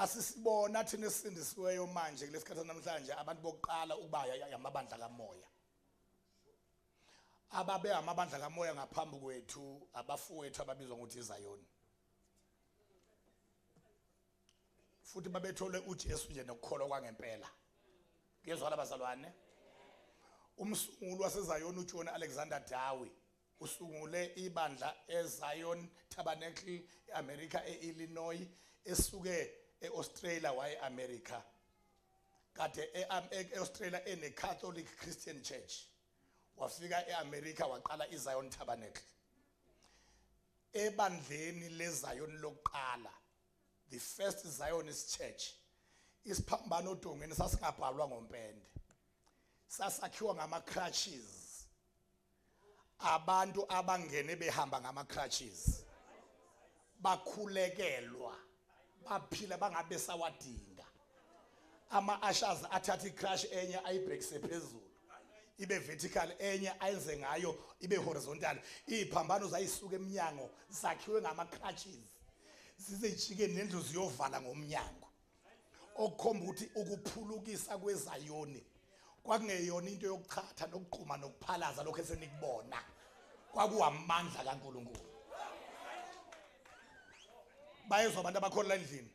asisibona thina esindisiweyo manje kulesikhathi namhlanje abantu bokuqala ukuba yamabandla kamoya ababe amabandla kamoya ngaphambi kwethu abafowethu ababizwa ngokuthi iZayoni futhi babethole uJesu nje nokukholwa kwangempela ngezwala abazalwane umsunguli waseZayoni uJohn Alexander Dowie usungule ibandla eZion Tabernacle eAmerica eIllinois esuke eAustralia waye America kade eAustralia ene Catholic Christian Church wafika eAmerica waqala iZion Tabernacle ebandleni leZion lokuqala the first Zionist church isiphambano odongeni sasingabhalwa ngompende sasakhiwa ngama crutches abantu abangene behamba ngama crutches bakhulekelwa baphila bangabe sawadinga ama ushers athatha icrush enye ayibhekise phezulu ibe vertical enye ayenze ngayo ibe horizontal iphambano zayisuka eminyango zakhiwe ngama crutches zizejike nendlu ziyovala ngomnyango okukhomba ukuthi ukuphulukisa kweZayoni kwakungeyona into yokuchatha nokuqhuma nokuphalaza lokho esenikubona kwakuwamandla kaNkuluNkulu bayezwa abantu abakholwa endlini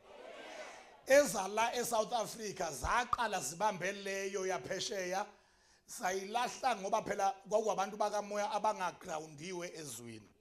ezala eSouth Africa zaqala zibambe leyo yaphesheya sayilahla ngoba phela kwakuwabantu bakamoya abangagroundiwe ezweni